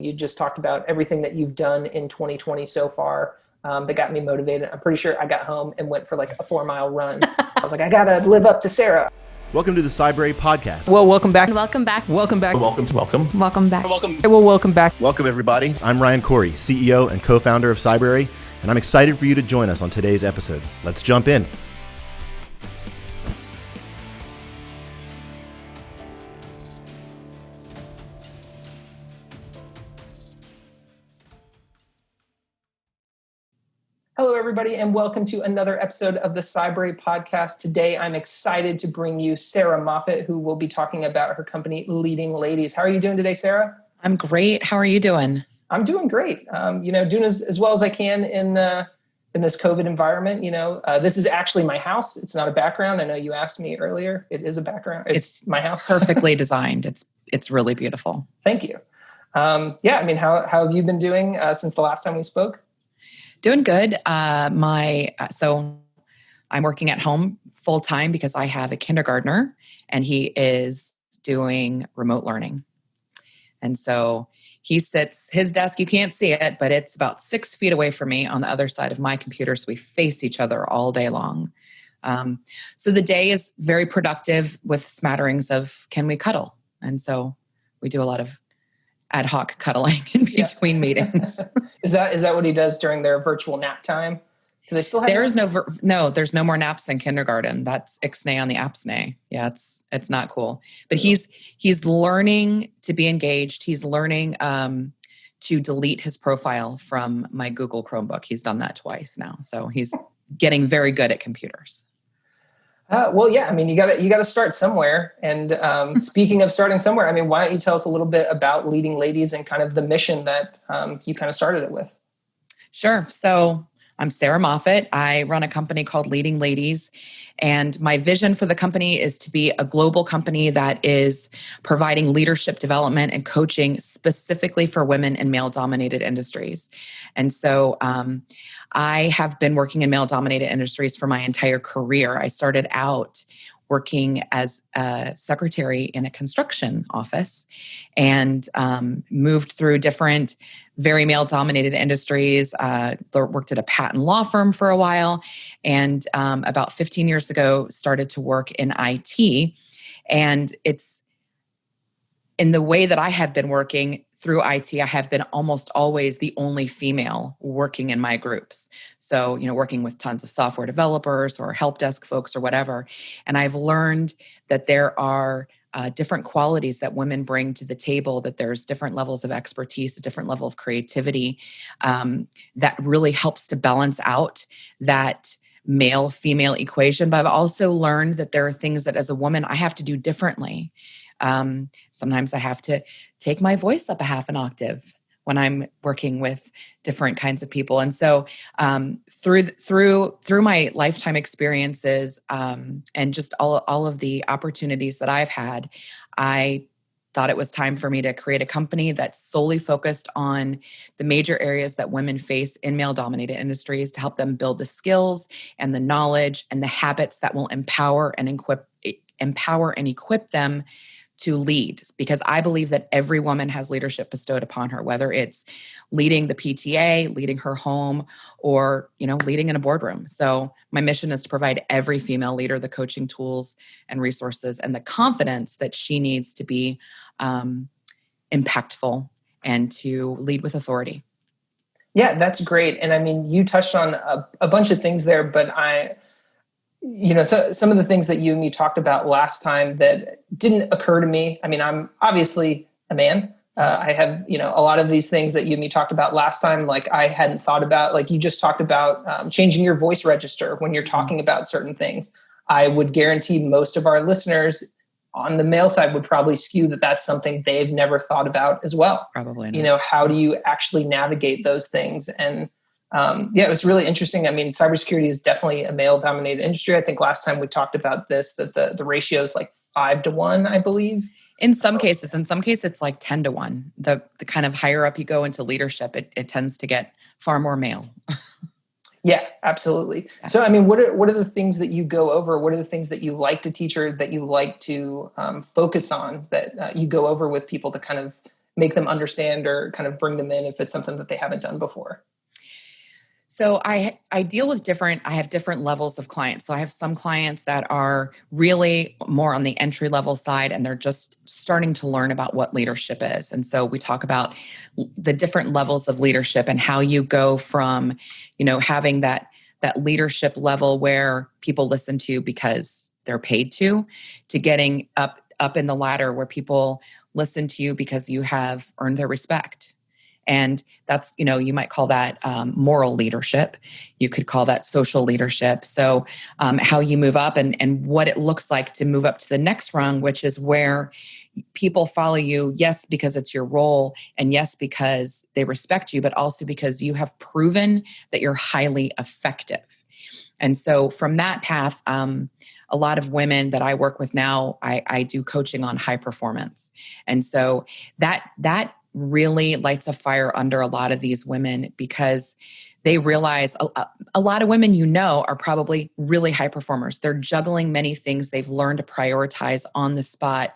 You just talked about everything that you've done in 2020 so far that got me motivated. I'm pretty sure I got home and went for like a 4-mile run. I was like, I got to live up to Sarah. Welcome to the Cybrary Podcast. Well, welcome back. Welcome back. Welcome back. Welcome back. Well, welcome back. Welcome, everybody. I'm Ryan Corey, CEO and co-founder of Cybrary, and I'm excited for you to join us on today's episode. Let's jump in. Hello, everybody, and welcome to another episode of the Cybrary Podcast. Today, I'm excited to bring you Sarah Moffat, who will be talking about her company, Leading Ladies. How are you doing today, Sarah? I'm great. How are you doing? I'm doing great. Doing as well as I can in this COVID environment. This is actually my house. It's not a background. I know you asked me earlier. It is a background. It's my house. Perfectly designed. It's really beautiful. Thank you. How have you been doing since the last time we spoke? Doing good. So I'm working at home full time because I have a kindergartner and he is doing remote learning. And so he sits, his desk, you can't see it, but it's about 6 feet away from me on the other side of my computer. So we face each other all day long. So the day is very productive with smatterings of, can we cuddle? And so we do a lot of ad hoc cuddling in between meetings. Is that what he does during their virtual nap time? Do they still have? There's no more naps in kindergarten. That's ixnay on the apsnay. Yeah, it's not cool. But he's learning to be engaged. He's learning to delete his profile from my Google Chromebook. He's done that twice now, so he's getting very good at computers. You got to start somewhere. And speaking of starting somewhere, why don't you tell us a little bit about Leading Ladies and kind of the mission that you kind of started it with? Sure. So I'm Sarah Moffat. I run a company called Leading Ladies. And my vision for the company is to be a global company that is providing leadership development and coaching specifically for women in male-dominated industries. And so I have been working in male-dominated industries for my entire career. I started out working as a secretary in a construction office and moved through different very male-dominated industries. Worked at a patent law firm for a while, and about 15 years ago started to work in IT. And it's in the way that I have been working through IT, I have been almost always the only female working in my groups. So, working with tons of software developers or help desk folks or whatever. And I've learned that there are different qualities that women bring to the table, that there's different levels of expertise, a different level of creativity that really helps to balance out that male-female equation. But I've also learned that there are things that as a woman, I have to do differently. Sometimes I have to take my voice up a half an octave when I'm working with different kinds of people. And so through my lifetime experiences and just all of the opportunities that I've had, I thought it was time for me to create a company that's solely focused on the major areas that women face in male-dominated industries to help them build the skills and the knowledge and the habits that will empower and equip them to lead, because I believe that every woman has leadership bestowed upon her, whether it's leading the PTA, leading her home, or, leading in a boardroom. So my mission is to provide every female leader the coaching tools and resources and the confidence that she needs to be impactful and to lead with authority. Yeah, that's great. And you touched on a bunch of things there, but so some of the things that you and me talked about last time that didn't occur to me. I'm obviously a man. I have, a lot of these things that you and me talked about last time, like I hadn't thought about, like you just talked about changing your voice register when you're talking about certain things. I would guarantee most of our listeners on the male side would probably skew that that's something they've never thought about as well. Probably not. How do you actually navigate those things? And it was really interesting. Cybersecurity is definitely a male-dominated industry. I think last time we talked about this, that the ratio is like 5-1, I believe. In some cases it's like 10-1. The kind of higher up you go into leadership, it tends to get far more male. Yeah, absolutely. Yeah. So, what are the things that you go over? What are the things that you like to teach or that you like to focus on that you go over with people to kind of make them understand or kind of bring them in if it's something that they haven't done before? So I deal with I have different levels of clients. So I have some clients that are really more on the entry level side, and they're just starting to learn about what leadership is. And so we talk about the different levels of leadership and how you go from, having that leadership level where people listen to you because they're paid to getting up in the ladder where people listen to you because you have earned their respect. And that's, you might call that moral leadership. You could call that social leadership. So how you move up and what it looks like to move up to the next rung, which is where people follow you, yes, because it's your role, and yes, because they respect you, but also because you have proven that you're highly effective. And so from that path, a lot of women that I work with now, I do coaching on high performance. And so that really lights a fire under a lot of these women, because they realize a lot of women, are probably really high performers. They're juggling many things. They've learned to prioritize on the spot.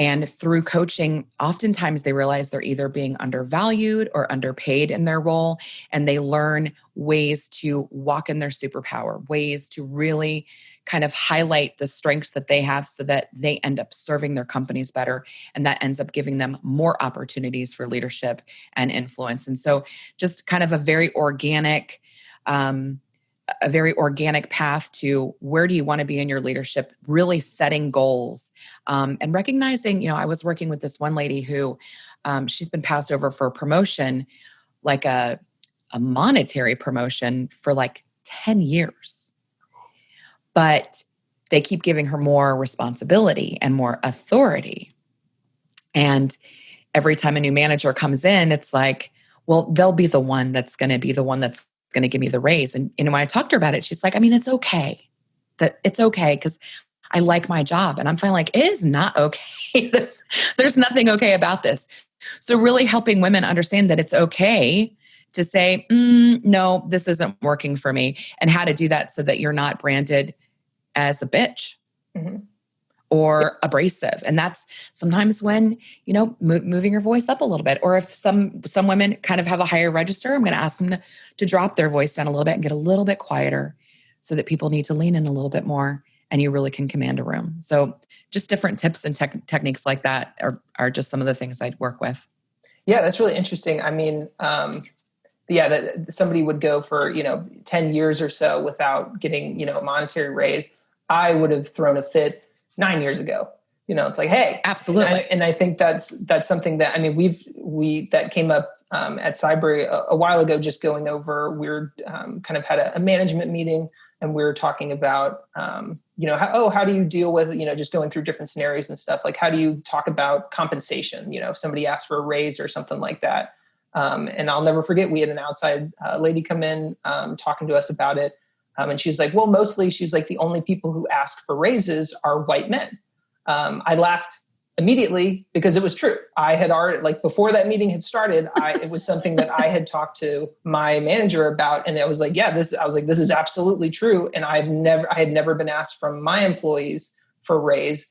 And through coaching, oftentimes they realize they're either being undervalued or underpaid in their role. And they learn ways to walk in their superpower, ways to really kind of highlight the strengths that they have so that they end up serving their companies better. And that ends up giving them more opportunities for leadership and influence. And so just kind of a very organic path to where do you want to be in your leadership, really setting goals and recognizing, I was working with this one lady who she's been passed over for a promotion, like a monetary promotion for like 10 years. But they keep giving her more responsibility and more authority. And every time a new manager comes in, it's like, well, they'll be the one that's going to give me the raise. And when I talked to her about it, she's like, it's okay. It's okay because I like my job. And I'm feeling like, it is not okay. There's nothing okay about this. So really helping women understand that it's okay to say, no, this isn't working for me, and how to do that so that you're not branded as a bitch or abrasive. And that's sometimes when, moving your voice up a little bit. Or if some women kind of have a higher register, I'm going to ask them to drop their voice down a little bit and get a little bit quieter so that people need to lean in a little bit more and you really can command a room. So just different tips and techniques like that are just some of the things I'd work with. Yeah, that's really interesting. That somebody would go for, 10 years or so without getting, a monetary raise. I would have thrown a fit 9 years ago. It's like, hey, absolutely. And I think that's something that, that came up at Cybrary a while ago, just going over, we're kind of had a management meeting, and we were talking about, how do you deal with, just going through different scenarios and stuff. Like, how do you talk about compensation? If somebody asks for a raise or something like that. And I'll never forget, we had an outside lady come in talking to us about it. And she was like, well, mostly she's like, the only people who ask for raises are white men. I laughed immediately because it was true. I had already, like, before that meeting had started, it was something that I had talked to my manager about. And I was like, this is absolutely true. And I had never been asked from my employees for a raise.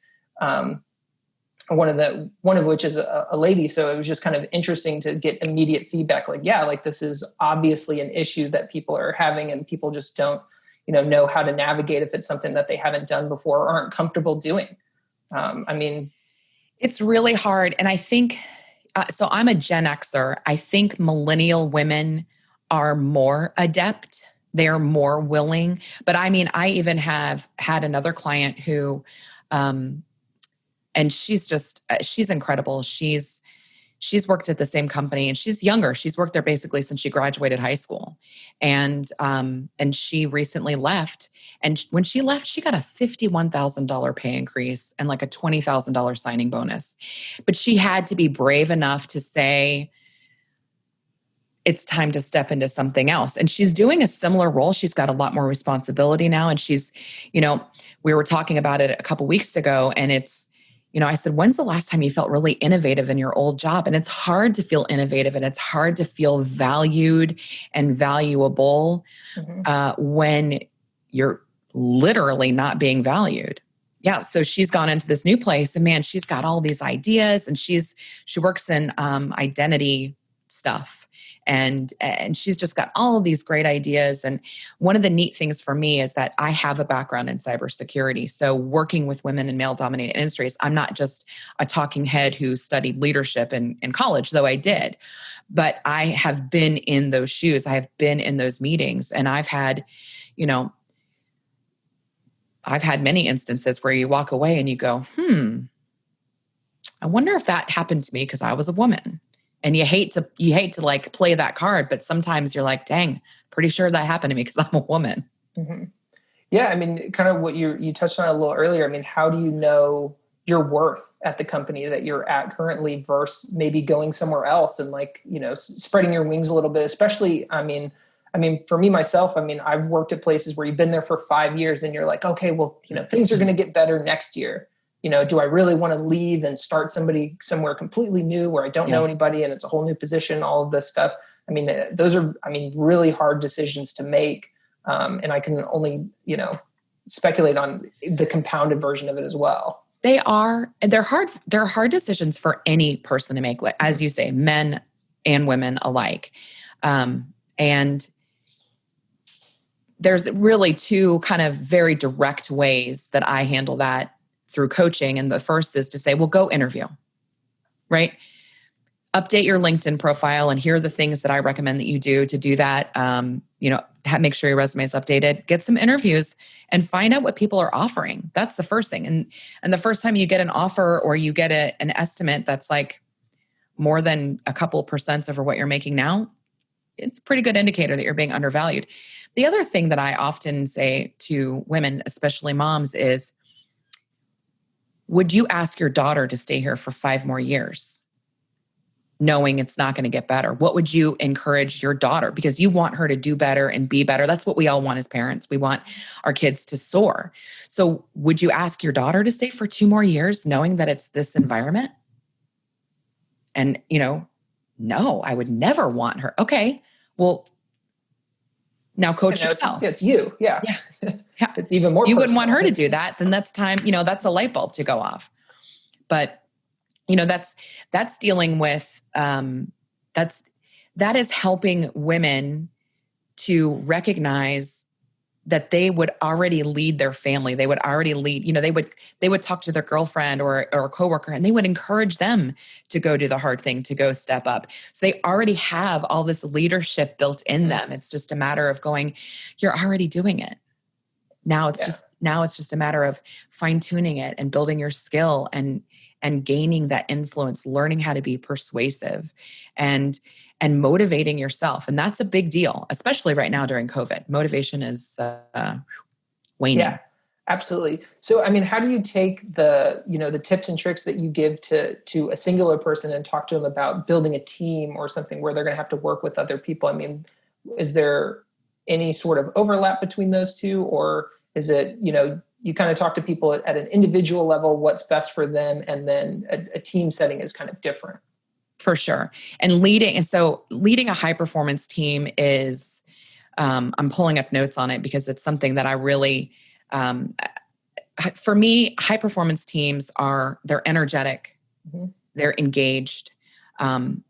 One of which is a lady. So it was just kind of interesting to get immediate feedback. Like, this is obviously an issue that people are having, and people just don't, know how to navigate if it's something that they haven't done before or aren't comfortable doing. It's really hard. And I think, so I'm a Gen Xer. I think millennial women are more adept. They're more willing. But I even have had another client who, and she's incredible. She's worked at the same company, and she's younger. She's worked there basically since she graduated high school. And she recently left. And when she left, she got a $51,000 pay increase and like a $20,000 signing bonus. But she had to be brave enough to say, it's time to step into something else. And she's doing a similar role. She's got a lot more responsibility now. And she's, we were talking about it a couple weeks ago, and it's, I said, when's the last time you felt really innovative in your old job? And it's hard to feel innovative, and it's hard to feel valued and valuable when you're literally not being valued. yeah, so she's gone into this new place, and man, she's got all these ideas, and she works in identity stuff, and she's just got all of these great ideas. And one of the neat things for me is that I have a background in cybersecurity. So working with women in male-dominated industries, I'm not just a talking head who studied leadership in college, though I did, but I have been in those shoes. I have been in those meetings, and I've had, I've had many instances where you walk away and you go, I wonder if that happened to me because I was a woman. And you hate to like play that card, but sometimes you're like, dang, pretty sure that happened to me because I'm a woman. Mm-hmm. Yeah. I mean, kind of what you touched on a little earlier. I mean, how do you know your worth at the company that you're at currently versus maybe going somewhere else and like, spreading your wings a little bit, especially, I mean, for me, myself, I've worked at places where you've been there for 5 years and you're like, okay, well, things are going to get better next year. Do I really want to leave and start somewhere completely new where I don't know anybody and it's a whole new position, all of this stuff. Those are, really hard decisions to make. And I can only, speculate on the compounded version of it as well. They're hard. They're hard decisions for any person to make, like, as you say, men and women alike. And there's really two kind of very direct ways that I handle that through coaching. And the first is to say, well, go interview, right? Update your LinkedIn profile, and here are the things that I recommend that you do to do that. Make sure your resume is updated, get some interviews and find out what people are offering. That's the first thing. And the first time you get an offer or you get an estimate that's like more than a couple % over what you're making now, it's a pretty good indicator that you're being undervalued. The other thing that I often say to women, especially moms, is, would you ask your daughter to stay here for 5 more years, knowing it's not going to get better? What would you encourage your daughter? Because you want her to do better and be better. That's what we all want as parents. We want our kids to soar. So would you ask your daughter to stay for 2 more years, knowing that it's this environment? And, no, I would never want her. Okay, well, now coach yourself. It's you. Yeah. Yeah. It's even more You personal. wouldn't want her to do that. Then that's time, that's a light bulb to go off. But, that's dealing with, that is helping women to recognize that they would already lead their family. They would already lead, they would talk to their girlfriend or a coworker, and they would encourage them to go do the hard thing, to go step up. So they already have all this leadership built in them. It's just a matter of going, you're already doing it. Now it's just a matter of fine tuning it and building your skill and gaining that influence, learning how to be persuasive and motivating yourself. And that's a big deal, especially right now during COVID. Motivation is waning. Yeah, absolutely. So, how do you take the tips and tricks that you give to a singular person and talk to them about building a team or something where they're going to have to work with other people? Is there any sort of overlap between those two, or is it, you kind of talk to people at an individual level, what's best for them, and then a team setting is kind of different? For sure. And leading a high performance team is, I'm pulling up notes on it because it's something that I really, for me, high performance teams they're energetic, they're engaged,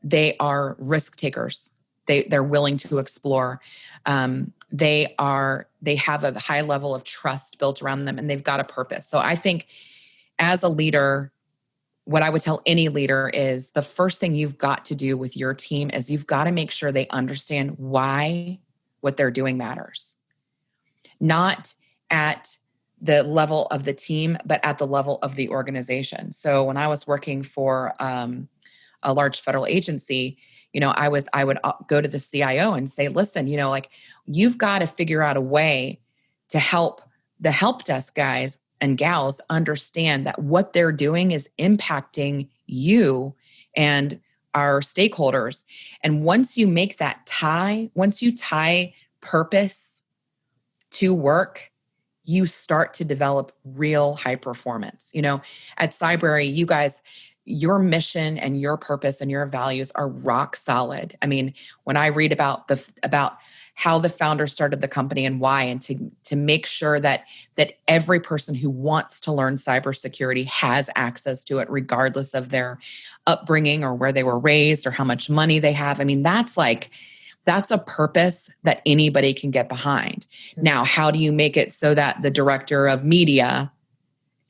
they are risk takers. They're willing to explore. They have a high level of trust built around them, and they've got a purpose. So I think as a leader, what I would tell any leader is the first thing you've got to do with your team is you've got to make sure they understand why what they're doing matters. Not at the level of the team, but at the level of the organization. So when I was working for a large federal agency, I would go to the CIO and say, listen, you've got to figure out a way to help the help desk guys and gals understand that what they're doing is impacting you and our stakeholders. And once you make that tie, once you tie purpose to work, you start to develop real high performance. At Cybrary, you guys, your mission and your purpose and your values are rock solid. When I read about how the founder started the company and why, and to make sure that every person who wants to learn cybersecurity has access to it, regardless of their upbringing or where they were raised or how much money they have. I mean, that's a purpose that anybody can get behind. Now, how do you make it so that the director of media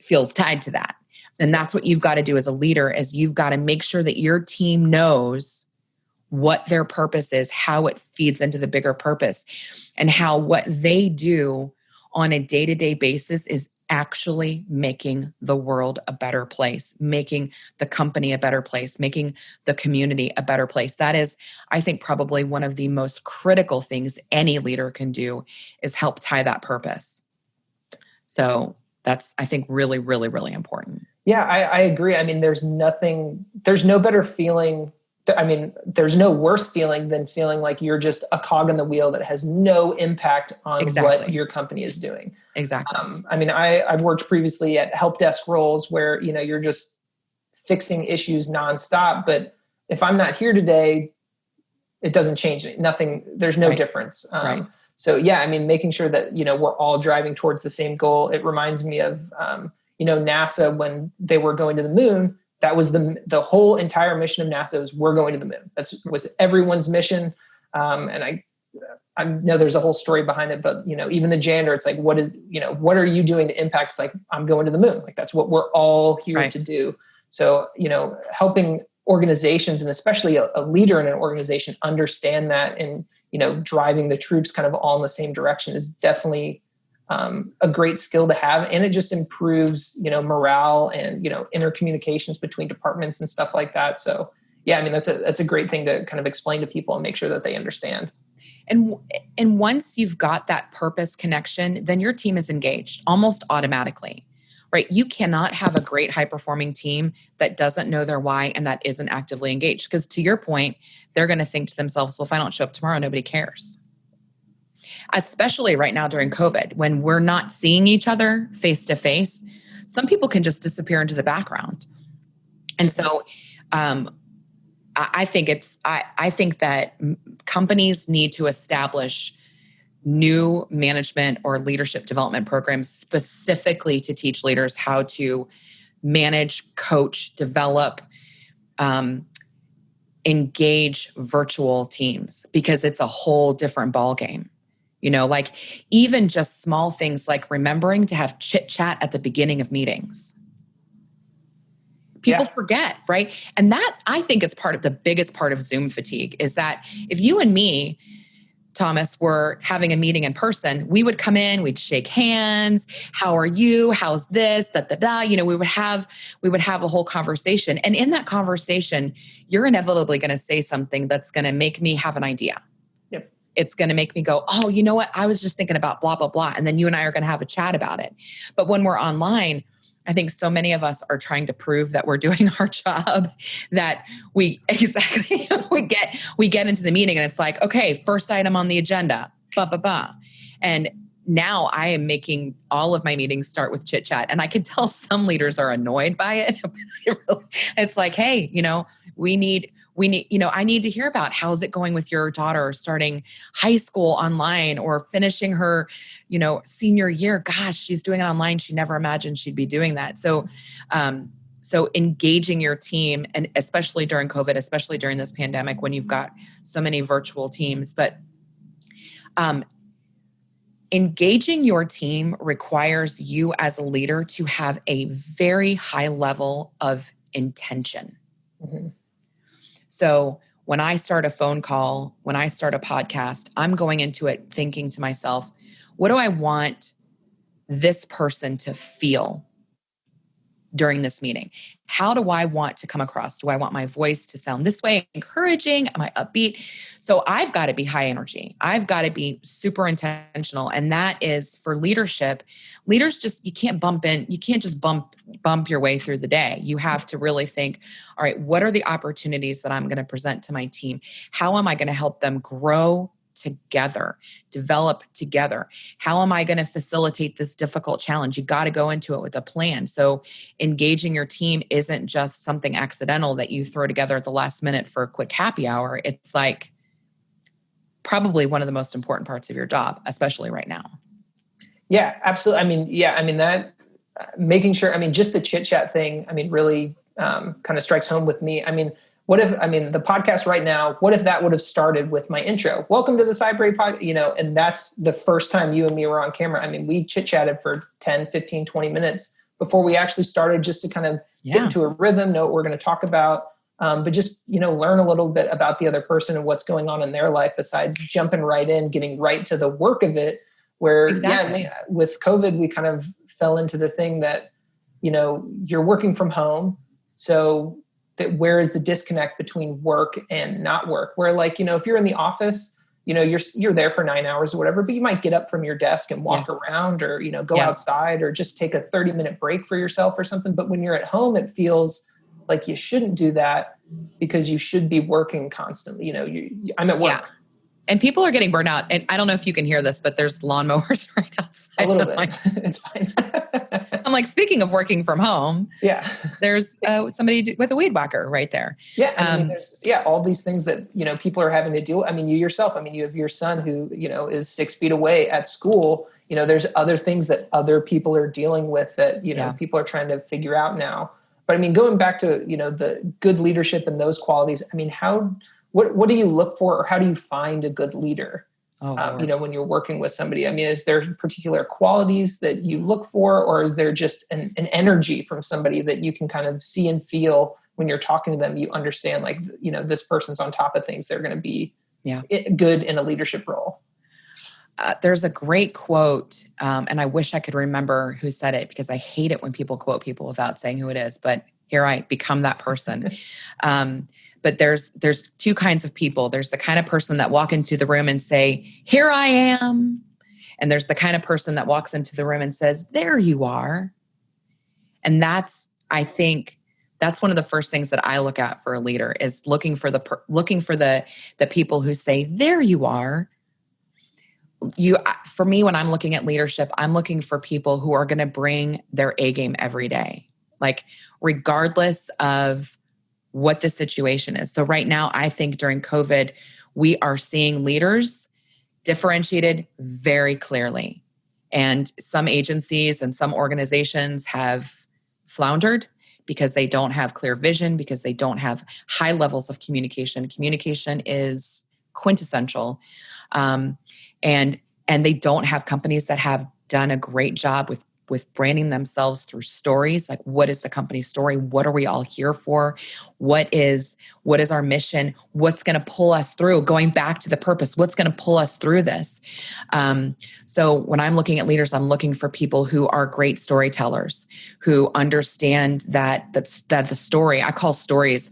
feels tied to that? And that's what you've got to do as a leader, is you've got to make sure that your team knows what their purpose is, how it feeds into the bigger purpose, and how what they do on a day-to-day basis is actually making the world a better place, making the company a better place, making the community a better place. That is, I think, probably one of the most critical things any leader can do, is help tie that purpose. So that's, I think, really, really, really important. Yeah, I agree. I mean, there's no better feeling. I mean, there's no worse feeling than feeling like you're just a cog in the wheel that has no impact on what your company is doing. Exactly. I mean, I've worked previously at help desk roles where, you're just fixing issues nonstop. But if I'm not here today, it doesn't change nothing. There's no difference. Right. So yeah, I mean, making sure that, we're all driving towards the same goal. It reminds me of, NASA, when they were going to the moon. That was the whole entire mission of NASA was, we're going to the moon. Was everyone's mission. And I know there's a whole story behind it, but even the janitor, it's like, what are you doing to impact? It's like, I'm going to the moon. Like, that's what we're all here to do. So, helping organizations, and especially a leader in an organization, understand that, and, driving the troops kind of all in the same direction is definitely a great skill to have. And it just improves, morale and, intercommunications between departments and stuff like that. So yeah, I mean, that's a great thing to kind of explain to people and make sure that they understand. And once you've got that purpose connection, then your team is engaged almost automatically, right? You cannot have a great high-performing team that doesn't know their why and that isn't actively engaged. Because to your point, they're going to think to themselves, well, if I don't show up tomorrow, nobody cares. Especially right now during COVID, when we're not seeing each other face to face, some people can just disappear into the background. And so I think that companies need to establish new management or leadership development programs specifically to teach leaders how to manage, coach, develop, engage virtual teams, because it's a whole different ballgame. Like even just small things like remembering to have chit chat at the beginning of meetings. People forget, right? And that, I think, is part of the biggest part of Zoom fatigue, is that if you and me, Thomas, were having a meeting in person, we would come in, we'd shake hands. How are you? How's this? Da, da, da. We would have a whole conversation. And in that conversation, you're inevitably going to say something that's going to make me have an idea. It's going to make me go, oh, you know what? I was just thinking about blah, blah, blah. And then you and I are going to have a chat about it. But when we're online, I think so many of us are trying to prove that we're doing our job, that we get into the meeting and it's like, okay, first item on the agenda, blah, blah, blah. And now I am making all of my meetings start with chit chat. And I can tell some leaders are annoyed by it. It's like, hey, I need to hear about how's it going with your daughter starting high school online or finishing her, senior year. Gosh, she's doing it online. She never imagined she'd be doing that. So engaging your team, and especially during COVID, especially during this pandemic, when you've got so many virtual teams, but engaging your team requires you as a leader to have a very high level of intention. Mm-hmm. So when I start a phone call, when I start a podcast, I'm going into it thinking to myself, what do I want this person to feel during this meeting? How do I want to come across? Do I want my voice to sound this way, encouraging? Am I upbeat? So I've got to be high energy. I've got to be super intentional. And that is for leadership. Leaders you can't just bump your way through the day. You have to really think, all right, what are the opportunities that I'm going to present to my team? How am I going to help them grow together, develop together? How am I going to facilitate this difficult challenge? You got to go into it with a plan. So engaging your team isn't just something accidental that you throw together at the last minute for a quick happy hour. It's like probably one of the most important parts of your job, especially right now. Yeah, absolutely. I mean, that making sure, just the chit chat thing, really kind of strikes home with me. The podcast right now, what if that would have started with my intro? Welcome to the Cybrary Podcast, and that's the first time you and me were on camera. We chit chatted for 10, 15, 20 minutes before we actually started, just to kind of get into a rhythm, know what we're going to talk about. But just, learn a little bit about the other person and what's going on in their life besides jumping right in, getting right to the work of it. Where, with COVID, we kind of fell into the thing that, you're working from home. So where is the disconnect between work and not work? Where if you're in the office, you're there for 9 hours or whatever, but you might get up from your desk and walk around or, go outside or just take a 30-minute break for yourself or something. But when you're at home, it feels like you shouldn't do that because you should be working constantly. I'm at work. Yeah. And people are getting burnt out. And I don't know if you can hear this, but there's lawnmowers right outside. A little bit. It's fine. I'm like, speaking of working from home, there's somebody with a weed whacker right there. Yeah. There's all these things that, people are having to deal with. You yourself, you have your son who, is 6 feet away at school. There's other things that other people are dealing with that, people are trying to figure out now. But going back to, the good leadership and those qualities, what do you look for, or how do you find a good leader? When you're working with somebody, is there particular qualities that you look for, or is there just an energy from somebody that you can kind of see and feel when you're talking to them? You understand, this person's on top of things. They're going to be good in a leadership role. There's a great quote, and I wish I could remember who said it, because I hate it when people quote people without saying who it is, but here I become that person. But there's two kinds of people. There's the kind of person that walk into the room and say, "Here I am." And there's the kind of person that walks into the room and says, "There you are." And I think that's one of the first things that I look at for a leader, is looking for the people who say, "There you are." For me, when I'm looking at leadership, I'm looking for people who are going to bring their A game every day, regardless of what the situation is. So right now, I think during COVID, we are seeing leaders differentiated very clearly. And some agencies and some organizations have floundered because they don't have clear vision, because they don't have high levels of communication. Communication is quintessential. And they don't have companies that have done a great job with branding themselves through stories. What is the company's story? What are we all here for? What is our mission? What's going to pull us through? Going back to the purpose, what's going to pull us through this? So when I'm looking at leaders, I'm looking for people who are great storytellers, who understand that the story, I call stories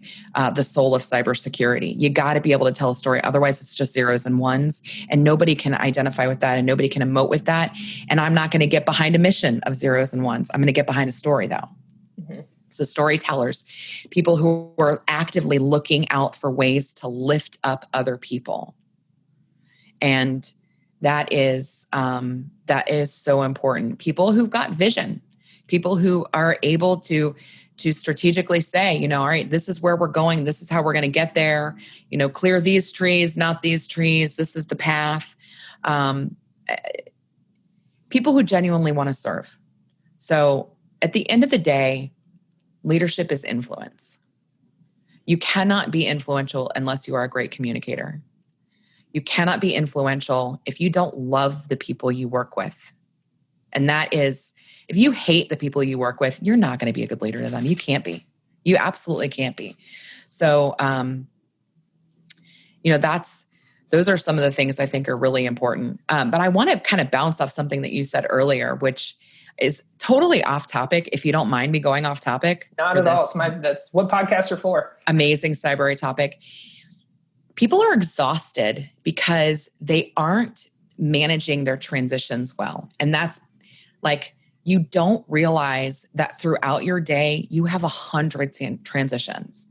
the soul of cybersecurity. You got to be able to tell a story. Otherwise, it's just zeros and ones, and nobody can identify with that, and nobody can emote with that. And I'm not going to get behind a mission of zeros and ones. I'm going to get behind a story, though. Mm-hmm. So storytellers, people who are actively looking out for ways to lift up other people. And that is so important. People who've got vision, people who are able to strategically say, all right, this is where we're going. This is how we're going to get there. Clear these trees, not these trees. This is the path. People who genuinely want to serve. So at the end of the day, leadership is influence. You cannot be influential unless you are a great communicator. You cannot be influential if you don't love the people you work with. And that is, if you hate the people you work with, you're not going to be a good leader to them. You can't be. You absolutely can't be. So, those are some of the things I think are really important. But I want to kind of bounce off something that you said earlier, which is totally off topic. If you don't mind me going off topic. Not at all. That's what podcasts are for. Amazing Cybrary topic. People are exhausted because they aren't managing their transitions well. And that's you don't realize that throughout your day, you have 100 transitions.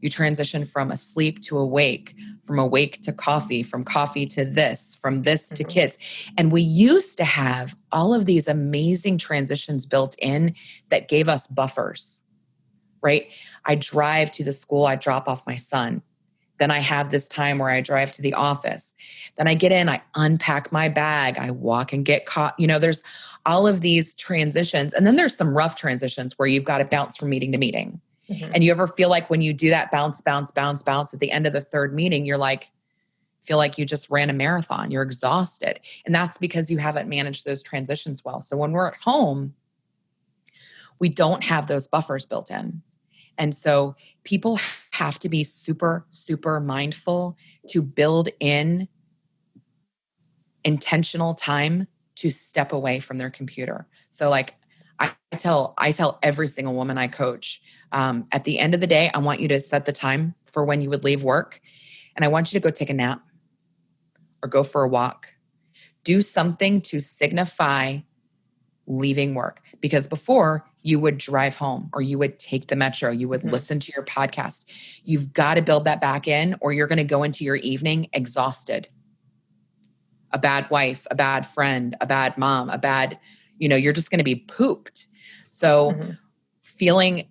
You transition from asleep to awake, from awake to coffee, from coffee to this, from this to kids. And we used to have all of these amazing transitions built in that gave us buffers, right? I drive to the school, I drop off my son. Then I have this time where I drive to the office. Then I get in, I unpack my bag, I walk and get caught. There's all of these transitions. And then there's some rough transitions where you've got to bounce from meeting to meeting. Mm-hmm. And you ever feel like when you do that bounce at the end of the third meeting, you're like, feel like you just ran a marathon, you're exhausted. And that's because you haven't managed those transitions well. So when we're at home, we don't have those buffers built in. And so people have to be super, super mindful to build in intentional time to step away from their computer. So like I tell every single woman I coach, at the end of the day, I want you to set the time for when you would leave work. And I want you to go take a nap or go for a walk. Do something to signify leaving work. Because before, you would drive home or you would take the metro, you would listen to your podcast. You've got to build that back in or you're going to go into your evening exhausted. A bad wife, a bad friend, a bad mom, you're just going to be pooped. So feeling,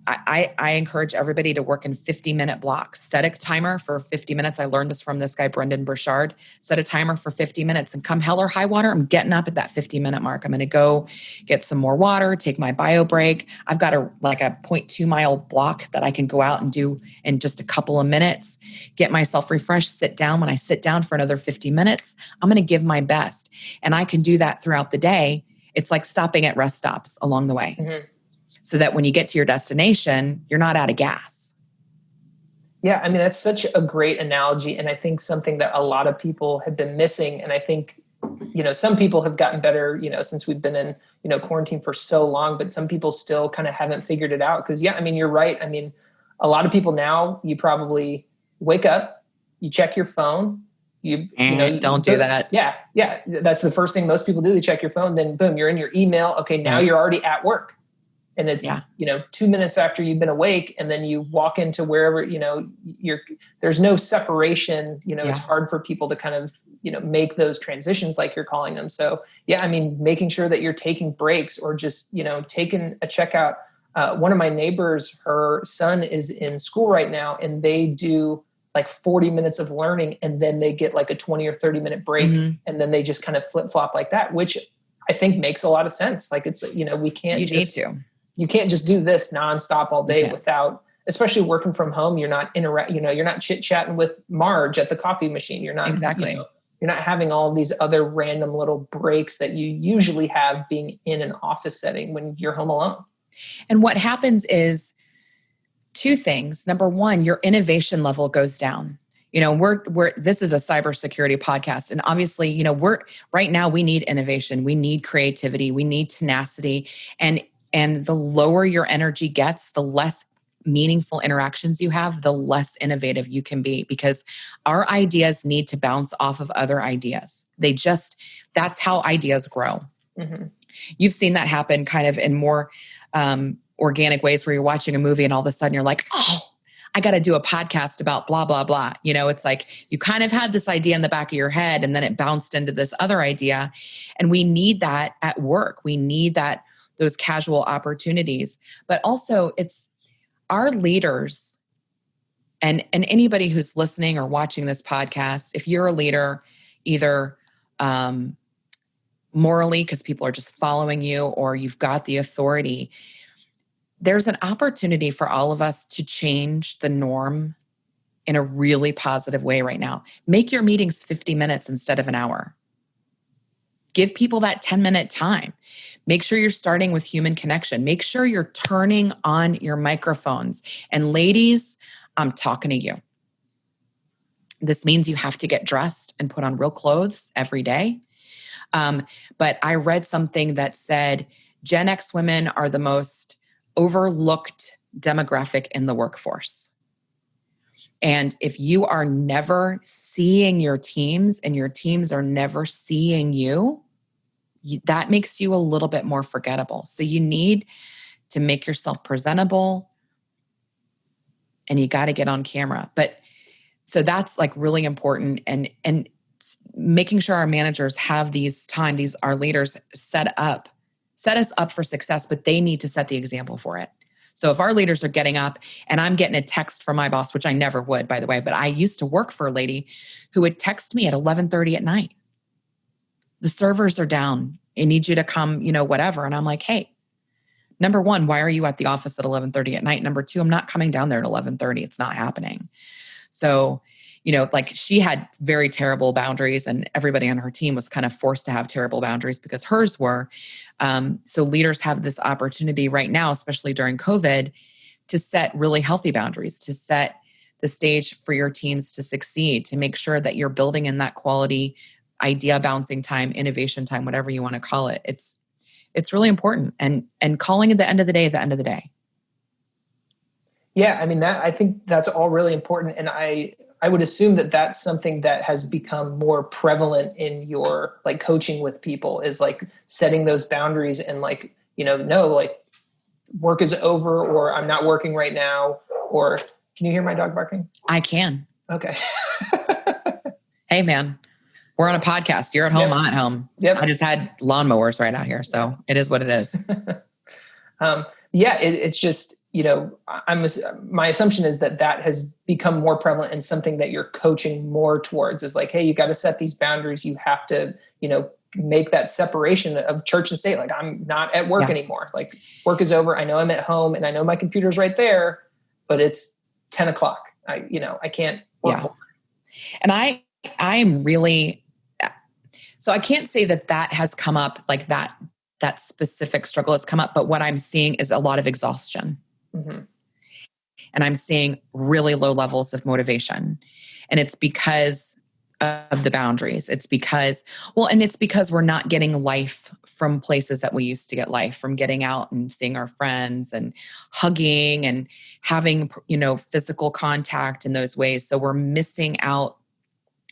I encourage everybody to work in 50-minute blocks. Set a timer for 50 minutes. I learned this from this guy, Brendan Burchard. Set a timer for 50 minutes and come hell or high water, I'm getting up at that 50-minute mark. I'm going to go get some more water, take my bio break. I've got a 0.2 mile block that I can go out and do in just a couple of minutes, get myself refreshed, sit down. When I sit down for another 50 minutes, I'm going to give my best. And I can do that throughout the day. It's like stopping at rest stops along the way. Mm-hmm. So that when you get to your destination, you're not out of gas. Yeah, I mean, that's such a great analogy. And I think something that a lot of people have been missing. And I think, some people have gotten better, since we've been in, quarantine for so long, but some people still kind of haven't figured it out. Because, you're right. I mean, a lot of people now, you probably wake up, you check your phone. Don't do that. Yeah. That's the first thing most people do. They check your phone, then boom, you're in your email. Okay, now you're already at work. And it's, 2 minutes after you've been awake and then you walk into wherever, there's no separation, it's hard for people to kind of, make those transitions like you're calling them. So making sure that you're taking breaks or just, taking a checkout. One of my neighbors, her son is in school right now and they do like 40 minutes of learning and then they get like a 20 or 30 minute break and then they just kind of flip flop like that, which I think makes a lot of sense. Like it's, we can't you can't just do this nonstop all day without, especially working from home. You're not you're not chit chatting with Marge at the coffee machine. You're not you're not having all of these other random little breaks that you usually have being in an office setting when you're home alone. And what happens is two things. Number one, your innovation level goes down. This is a cybersecurity podcast. And obviously, right now we need innovation. We need creativity. We need tenacity. And the lower your energy gets, the less meaningful interactions you have, the less innovative you can be because our ideas need to bounce off of other ideas. That's how ideas grow. Mm-hmm. You've seen that happen kind of in more organic ways where you're watching a movie and all of a sudden you're like, oh, I got to do a podcast about blah, blah, blah. It's like you kind of had this idea in the back of your head and then it bounced into this other idea. And we need that at work. We need those casual opportunities, but also it's our leaders and anybody who's listening or watching this podcast. If you're a leader, either morally, because people are just following you, or you've got the authority, there's an opportunity for all of us to change the norm in a really positive way right now. Make your meetings 50 minutes instead of an hour. Give people that 10-minute time. Make sure you're starting with human connection. Make sure you're turning on your microphones. And ladies, I'm talking to you. This means you have to get dressed and put on real clothes every day. But I read something that said Gen X women are the most overlooked demographic in the workforce. And if you are never seeing your teams and your teams are never seeing you, that makes you a little bit more forgettable. So you need to make yourself presentable and you got to get on camera. But so that's like really important, and making sure our managers have our leaders set us up for success, but they need to set the example for it. So if our leaders are getting up and I'm getting a text from my boss, which I never would, by the way, but I used to work for a lady who would text me at 11:30 at night. The servers are down. I need you to come, whatever. And I'm like, hey, number one, why are you at the office at 11:30 at night? Number two, I'm not coming down there at 11:30. It's not happening. So, like she had very terrible boundaries and everybody on her team was kind of forced to have terrible boundaries because hers were. So leaders have this opportunity right now, especially during COVID, to set really healthy boundaries, to set the stage for your teams to succeed, to make sure that you're building in that quality idea bouncing time, innovation time, whatever you want to call it. It's really important. And calling at the end of the day. Yeah, I mean, I think that's all really important. And I would assume that that's something that has become more prevalent in your like coaching with people, is like setting those boundaries and like, no, like work is over, or I'm not working right now. Or can you hear my dog barking? I can. Okay. Hey man, we're on a podcast. You're at home. Yep. I'm at home. Yep. I just had lawnmowers right out here. So it is what it is. It's just, my assumption is that has become more prevalent and something that you're coaching more towards is like, hey, you got to set these boundaries. You have to, make that separation of church and state. Like I'm not at work anymore. Like work is over. I know I'm at home and I know my computer's right there, but it's 10 o'clock. I can't work full time. And I'm really, so I can't say that has come up like that specific struggle has come up, but what I'm seeing is a lot of exhaustion. Mm-hmm. And I'm seeing really low levels of motivation. And it's because of the boundaries. It's because we're not getting life from places that we used to get life, from getting out and seeing our friends and hugging and having, physical contact in those ways. So we're missing out,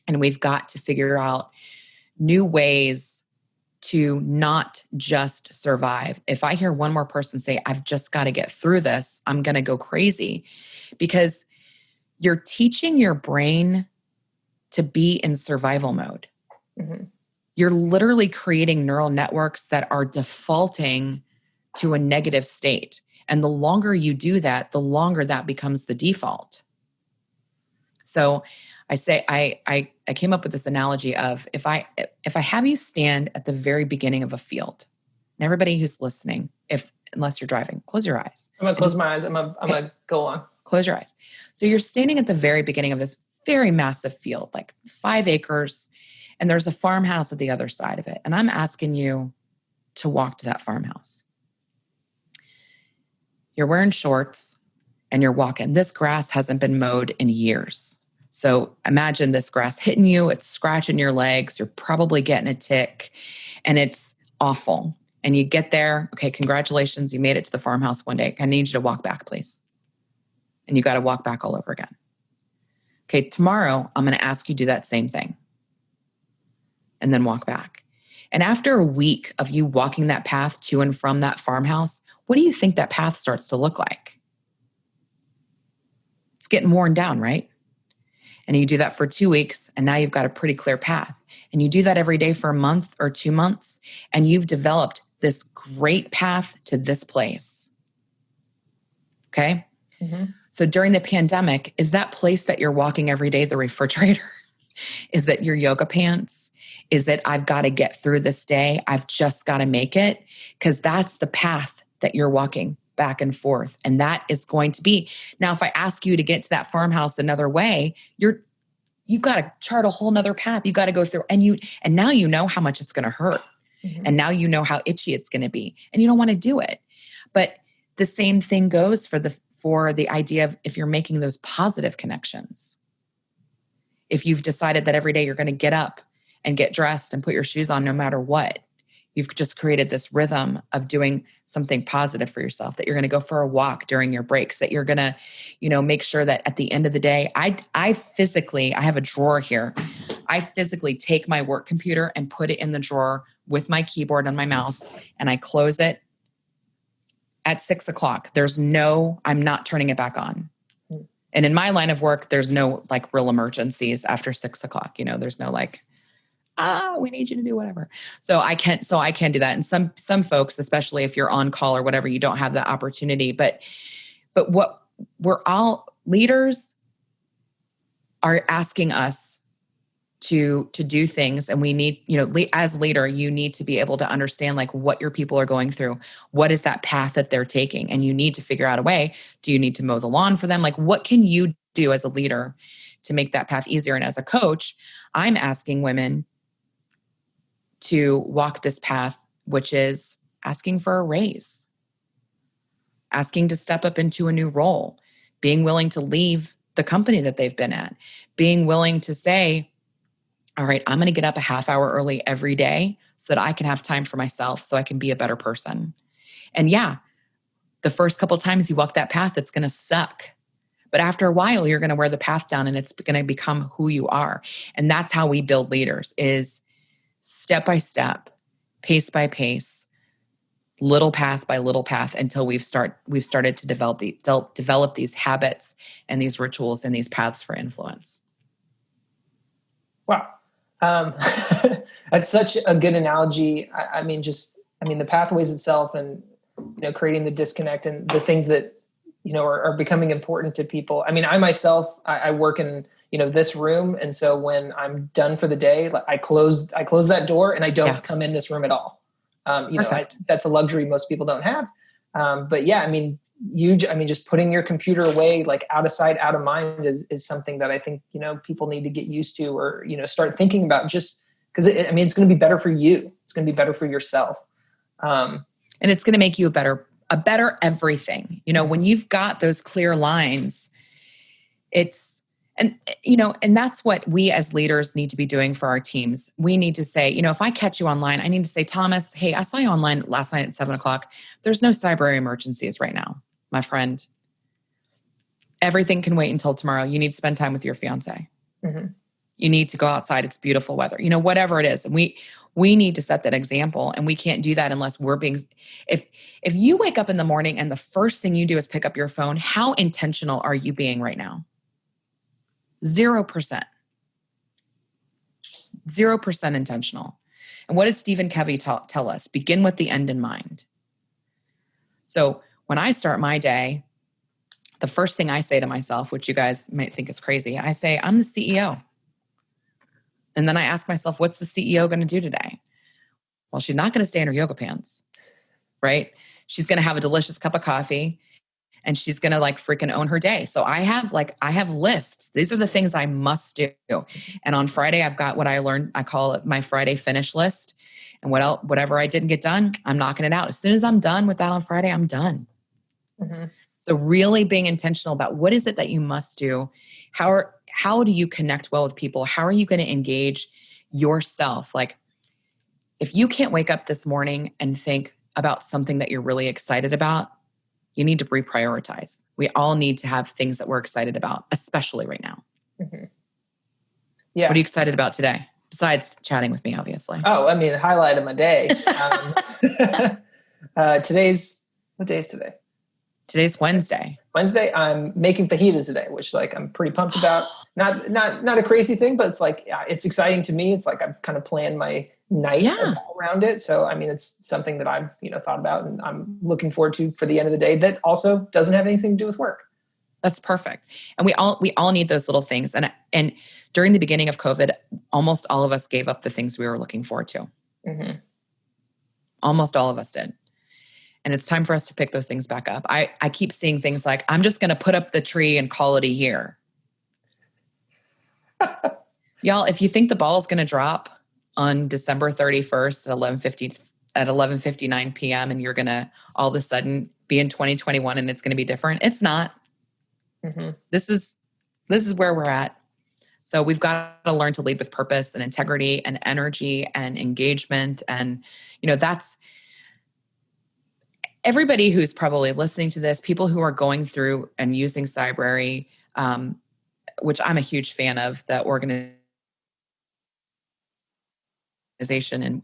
and we've got to figure out new ways to not just survive. If I hear one more person say, I've just got to get through this, I'm going to go crazy, because you're teaching your brain to be in survival mode. Mm-hmm. You're literally creating neural networks that are defaulting to a negative state. And the longer you do that, the longer that becomes the default. So I say, I came up with this analogy of if I have you stand at the very beginning of a field, and everybody who's listening, unless you're driving, close your eyes. I'm going to close my eyes. I'm going to go on. Close your eyes. So you're standing at the very beginning of this very massive field, like 5 acres, and there's a farmhouse at the other side of it. And I'm asking you to walk to that farmhouse. You're wearing shorts and you're walking. This grass hasn't been mowed in years. So imagine this grass hitting you, it's scratching your legs, you're probably getting a tick, and it's awful. And you get there, okay, congratulations, you made it to the farmhouse one day. I need you to walk back, please. And you got to walk back all over again. Okay, tomorrow I'm going to ask you to do that same thing. And then walk back. And after a week of you walking that path to and from that farmhouse, what do you think that path starts to look like? It's getting worn down, right? And you do that for 2 weeks, and now you've got a pretty clear path. And you do that every day for a month or 2 months, and you've developed this great path to this place. Okay? Mm-hmm. So during the pandemic, is that place that you're walking every day the refrigerator? Is it your yoga pants? Is it, I've got to get through this day, I've just got to make it? Because that's the path that you're walking back and forth. And that is going to be, now if I ask you to get to that farmhouse another way, you've got to chart a whole nother path. You got to go through, and now you know how much it's going to hurt. Mm-hmm. And now you know how itchy it's going to be, and you don't want to do it. But the same thing goes for the idea of if you're making those positive connections. If you've decided that every day you're going to get up and get dressed and put your shoes on no matter what, you've just created this rhythm of doing something positive for yourself, that you're going to go for a walk during your breaks, that you're going to, make sure that at the end of the day, I have a drawer here. I physically take my work computer and put it in the drawer with my keyboard and my mouse, and I close it at 6 o'clock. I'm not turning it back on. And in my line of work, there's no like real emergencies after 6 o'clock. There's no like, we need you to do whatever. So I can do that. And some folks, especially if you're on call or whatever, you don't have that opportunity. But But what we're all leaders are asking us to do things, and we need, as leader, you need to be able to understand like what your people are going through. What is that path that they're taking? And you need to figure out a way. Do you need to mow the lawn for them? Like, what can you do as a leader to make that path easier? And as a coach, I'm asking women to walk this path, which is asking for a raise, asking to step up into a new role, being willing to leave the company that they've been at, being willing to say, all right, I'm going to get up a half hour early every day so that I can have time for myself, so I can be a better person. And yeah, the first couple of times you walk that path, it's going to suck. But after a while, you're going to wear the path down and it's going to become who you are. And that's how we build leaders, is step by step, pace by pace, little path by little path, until we've started to develop these habits and these rituals and these paths for influence. Wow. That's such a good analogy. I mean, the pathways itself, and, creating the disconnect and the things that, are becoming important to people. I mean, I myself, I work in, this room. And so when I'm done for the day, like I close that door and I don't come in this room at all. That's a luxury most people don't have. But yeah, just putting your computer away, like out of sight, out of mind is something that I think, people need to get used to, or, start thinking about, just because it's going to be better for you. It's going to be better for yourself. And it's going to make you a better everything. When you've got those clear lines, and that's what we as leaders need to be doing for our teams. We need to say, if I catch you online, I need to say, Thomas, hey, I saw you online last night at 7:00. There's no Cybrary emergencies right now, my friend. Everything can wait until tomorrow. You need to spend time with your fiance. Mm-hmm. You need to go outside. It's beautiful weather, whatever it is. And we need to set that example, and we can't do that unless we're being, if you wake up in the morning and the first thing you do is pick up your phone, how intentional are you being right now? 0%. 0% intentional. And what does Stephen Covey tell us? Begin with the end in mind. So when I start my day, the first thing I say to myself, which you guys might think is crazy, I say, I'm the CEO. And then I ask myself, what's the CEO going to do today? Well, she's not going to stay in her yoga pants, right? She's going to have a delicious cup of coffee, and she's going to freaking own her day. So I have lists. These are the things I must do. And on Friday, I've got what I learned. I call it my Friday finish list. And whatever I didn't get done, I'm knocking it out. As soon as I'm done with that on Friday, I'm done. Mm-hmm. So really being intentional about what is it that you must do? How do you connect well with people? How are you going to engage yourself? If you can't wake up this morning and think about something that you're really excited about, you need to reprioritize. We all need to have things that we're excited about, especially right now. Mm-hmm. Yeah. What are you excited about today? Besides chatting with me, obviously. Oh, highlight of my day. What day is today? Today's Wednesday. I'm making fajitas today, which I'm pretty pumped about. Not a crazy thing, but it's exciting to me. It's I've kind of planned my night around it. So, it's something that I've, thought about, and I'm looking forward to for the end of the day, that also doesn't have anything to do with work. That's perfect. And we all need those little things. And during the beginning of COVID, almost all of us gave up the things we were looking forward to. Mm-hmm. Almost all of us did. And it's time for us to pick those things back up. I keep seeing things like, I'm just going to put up the tree and call it a year. Y'all, if you think the ball is going to drop on December 31st at 11:59 p.m. and you're going to all of a sudden be in 2021 and it's going to be different, it's not. Mm-hmm. This is where we're at. So we've got to learn to lead with purpose and integrity and energy and engagement. And, that's everybody who's probably listening to this, people who are going through and using Cybrary, which I'm a huge fan of, the organization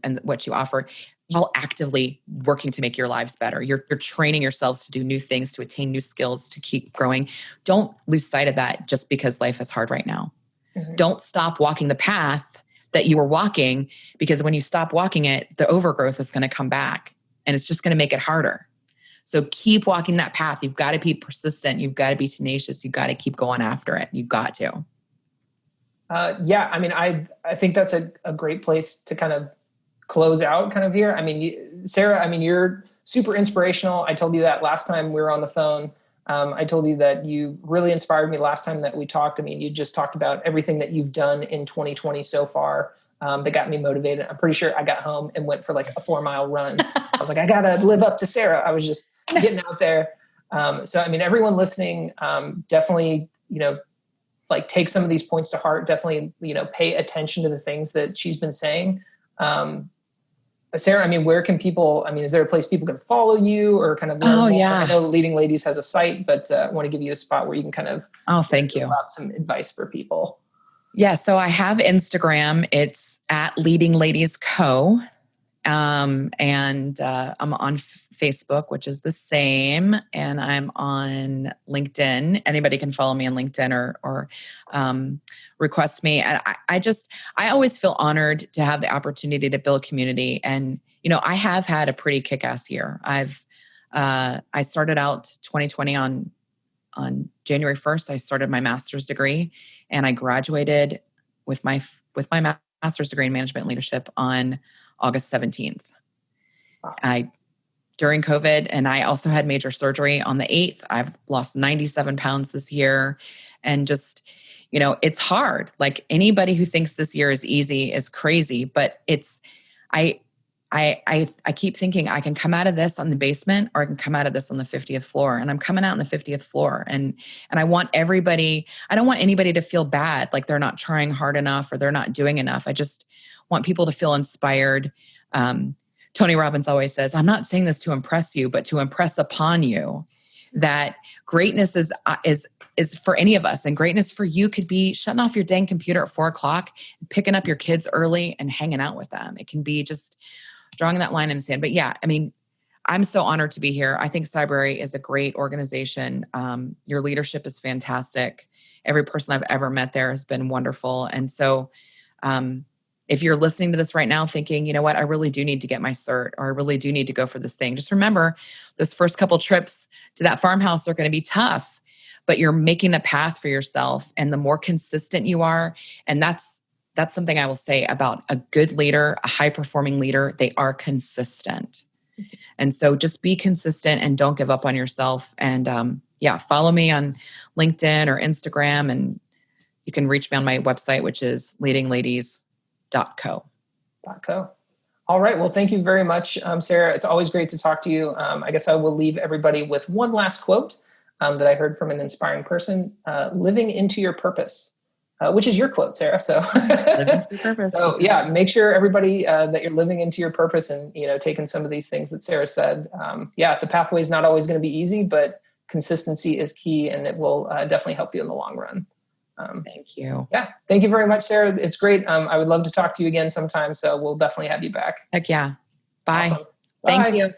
and what you offer, all actively working to make your lives better. You're training yourselves to do new things, to attain new skills, to keep growing. Don't lose sight of that just because life is hard right now. Mm-hmm. Don't stop walking the path that you were walking, because when you stop walking it, the overgrowth is going to come back and it's just going to make it harder. So keep walking that path. You've got to be persistent. You've got to be tenacious. You've got to keep going after it. You've got to. Yeah, I mean, I think that's a great place to kind of close out kind of here. I mean, Sarah, I mean, you're super inspirational. I told you that last time we were on the phone. I told you that you really inspired me last time that we talked. I mean, you just talked about everything that you've done in 2020 so far that got me motivated. I'm pretty sure I got home and went for like a 4-mile run. I was like, I got to live up to Sarah. I was just getting out there. So, I mean, everyone listening, definitely, like take some of these points to heart, definitely, pay attention to the things that she's been saying. Sarah, I mean, where can people, I mean, is there a place people can follow you or kind of learn more? Yeah. I know Leading Ladies has a site, but I want to give you a spot where you can kind of thank you. About some advice for people. Yeah. So I have Instagram. It's at Leading Ladies Co. And I'm on Facebook, which is the same. And I'm on LinkedIn. Anybody can follow me on LinkedIn or request me. And I always feel honored to have the opportunity to build community. And, I have had a pretty kick-ass year. I started out 2020 on January 1st. I started my master's degree and I graduated with my master's degree in management and leadership on August 17th. Wow. During COVID, and I also had major surgery on the 8th. I've lost 97 pounds this year. And just, it's hard. Like anybody who thinks this year is easy is crazy, but I keep thinking I can come out of this on the basement or I can come out of this on the 50th floor. And I'm coming out on the 50th floor. And I want I don't want anybody to feel bad, like they're not trying hard enough or they're not doing enough. I just want people to feel inspired. Tony Robbins always says, I'm not saying this to impress you, but to impress upon you that greatness is for any of us. And greatness for you could be shutting off your dang computer at 4:00, picking up your kids early and hanging out with them. It can be just drawing that line in the sand. But yeah, I mean, I'm so honored to be here. I think Cybrary is a great organization. Your leadership is fantastic. Every person I've ever met there has been wonderful. And so, if you're listening to this right now thinking, you know what, I really do need to get my cert or I really do need to go for this thing. Just remember those first couple trips to that farmhouse are going to be tough, but you're making a path for yourself. And the more consistent you are, and that's something I will say about a good leader, a high-performing leader, they are consistent. And so just be consistent and don't give up on yourself. And follow me on LinkedIn or Instagram. And you can reach me on my website, which is leadingladies.co. All right. Well, thank you very much, Sarah. It's always great to talk to you. I guess I will leave everybody with one last quote that I heard from an inspiring person, living into your purpose, which is your quote, Sarah. So, live into your purpose. So yeah, make sure everybody that you're living into your purpose and, taking some of these things that Sarah said. The pathway is not always going to be easy, but consistency is key and it will definitely help you in the long run. Thank you. Yeah. Thank you very much, Sarah. It's great. I would love to talk to you again sometime. So we'll definitely have you back. Heck yeah. Bye. Awesome. Thank you.